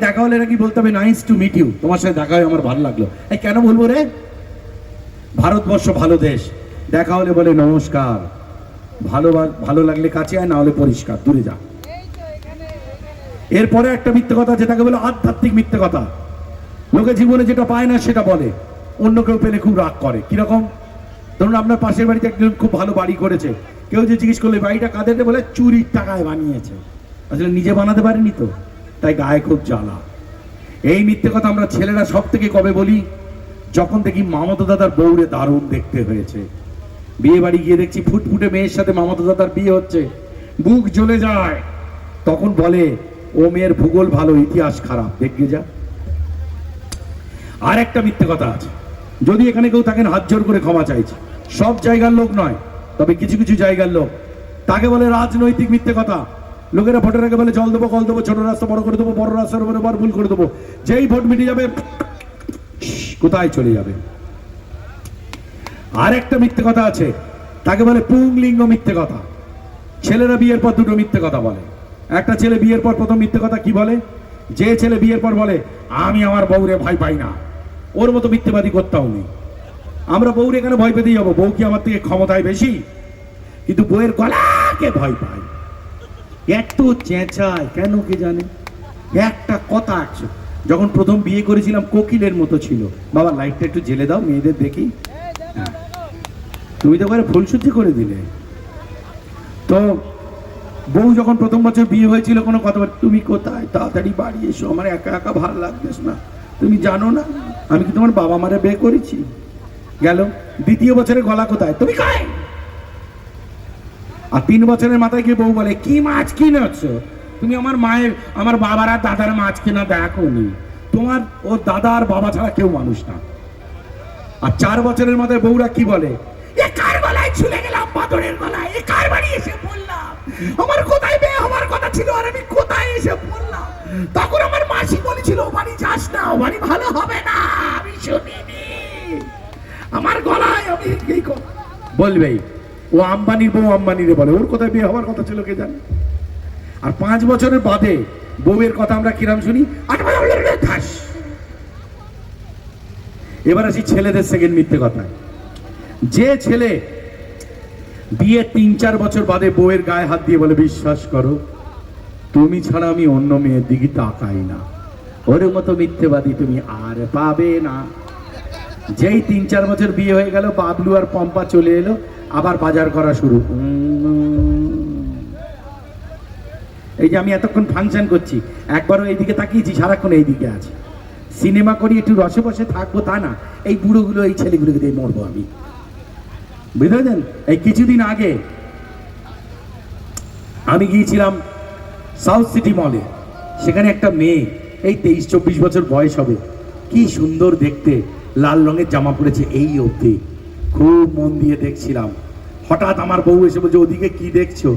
দেখা হলে নাকি বলতে হবে নাইস টু মিট ইউ, তোমার সাথে দেখা হয়ে আমার ভালো লাগলো। এই কেন বলবো রে? ভারতবর্ষ ভালো দেশ, দেখা হলে বলে নমস্কার, ভালো ভালো লাগলে কাছে আয়, না হলে পরিষ্কার দূরে যা। এরপরে একটা মিথ্যে কথা যেটাকে বলে আধ্যাত্মিক মিথ্যে কথা। লোকে জীবনে যেটা পায় না সেটা বলে, অন্য কেউ পেলে খুব রাগ করে। কিরকম? ধরুন আপনার পাশের বাড়িতে একজন খুব ভালো বাড়ি করেছে, কেউ যে জিজ্ঞেস করলে বাড়িটা কাদের, বলে চুরির টাকায় বানিয়েছে। আসলে নিজে বানাতে পারেনি তো, তাই গায়ে খুব জ্বালা। এই মিথ্যে কথা আমরা ছেলেরা সব থেকে কবে বলি? যখন দেখি মামাতো দাদার বউরে দারুণ দেখতে হয়েছে, বিয়ে বাড়ি গিয়ে দেখছি ফুটফুটে মেয়ের সাথে মামাতো দাদার বিয়ে হচ্ছে, বুক জ্বলে যায়। তখন বলে ও মেয়ের ভূগোল ভালো, ইতিহাস খারাপ, দেখবে যা। আর একটা মিথ্যে কথা আছে, যদি এখানে কেউ থাকেন হাত জোর করে ক্ষমা চাইছে। সব জায়গার লোক নয়, তবে কিছু কিছু জায়গার লোক, তাকে বলে রাজনৈতিক মিথ্যে কথা। লোকেরা ভোটের আগে বলে জল দেবো, কল দেবো, ছোট রাস্তা বড় করে দেবো, বড় রাস্তার উপরে ভুল করে দেবো। যেই ভোট মিটে যাবে কোথায় চলে যাবে। আর একটা মিথ্যে কথা আছে, তাকে বলে পুংলিঙ্গ মিথ্যে কথা। ছেলেরা বিয়ের পর দুটো মিথ্যে কথা বলে। একটা ছেলে বিয়ের পর প্রথম মিথ্যে কথা কি বলে? যে ছেলে বিয়ের পর বলে আমি আমার বউরে ভয় পাই না, ওর মতো মিথ্যেবাদী করতেও নেই। আমরা বউরে কেন ভয় পেতে যাবো? বউ কি আমার থেকে ক্ষমতায় বেশি? কিন্তু বউয়ের গলাকে ভয় পাই, এত চেঁচায় কেন কে জানে। একটা কথা আছে, যখন প্রথম বিয়ে করেছিলাম কোকিলের মতো ছিল। বাবা লাইটটা একটু জেলে দাও, মেয়েদের দেখি। তুমি তো করে ফুলসজ্জি করে দিলে। তো বউ যখন প্রথম বছর বিয়ে হয়েছিল, কোনো কথা বলে তুমি কোথায়, তাড়াতাড়ি বাড়ি এসো, আমার একা একা ভালো লাগতেস না, তুমি জানো না আমি কি তোমার বাবা মারে বিয়ে করেছি। গেল দ্বিতীয় বছরে গলা কোথায়, তুমি খায়। আর 3 বছরের মাথায় গিয়ে বউ বলে কি মাছ কিনেছ তুমি? আমার মায়ের, আমার বাবার আর দাদার মাছ কেনা দেখো নি, তোমার ও দাদা আর বাবা ছাড়া কেউ মানুষ না। আর 4 বছরের মাথায় বউরা কি বলে, এ কার গলায় ঝুলে গেলাম, বাদরের গলায়, এ কার বাড়ি এসে পড়লাম, আমার কোথায় বিয়ে হওয়ার কথা ছিল আর আমি কোথায় এসে পড়লাম। তখন আমার মাসি বলেছিল ও বাড়ি যাস না, ও বাড়ি ভালো হবে না, আমি শুনিনি, আমার গলায় আমি এই বলবেই। ও আম্বানির বউ আম্বানিরে বলে, ওর কোথায় বিয়ে হওয়ার কথা ছিল কে জানে। আর 5 বছরের বাদে বউয়ের কথা আমরা কিরাম শুনি, এবার আসি ছেলেদের সেকেন্ড মিথ্যে কথা। যে ছেলে বিয়ে 3-4 বছর বাদে বউয়ের গায়ে হাত দিয়ে বলে বিশ্বাস করো তুমি ছাড়া আমি অন্য মেয়ের দিকে তাকাই না, ওর মতো মিথ্যেবাদী তুমি আর পাবে না। যেই 3-4 বছর বিয়ে হয়ে গেল, বাবলু আর পম্পা চলে এলো, আবার বাজার করা শুরু। এই যে আমি এতক্ষণ ফাংশন করছি, একবারও এইদিকে তাকিয়েছি, সারাক্ষণ এইদিকে আছে। সিনেমা করি একটু রসে বসে থাকবো তা না, এই বুড়োগুলো এই ছেলেগুলোকে দিয়ে মরবো আমি, বুঝলেন। এই কিছুদিন আগে আমি গিয়েছিলাম সাউথ সিটি মলে, সেখানে একটা মেয়ে এই 23-24 বছর বয়স হবে, কি সুন্দর দেখতে, লাল রঙের জামা পরেছে এই অবধি, খুব মন দিয়ে দেখছিলাম। হঠাৎ আমার বউ এসে বলছে ওদিকে কি দেখছো?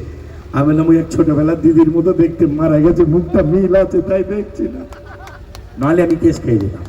আমি বললাম ওই এক ছোটবেলার দিদির মতো দেখতে, মারা গেছে, মুখটা মিল আছে তাই দেখছি না, নাহলে আমি কেস খেয়ে যেতাম।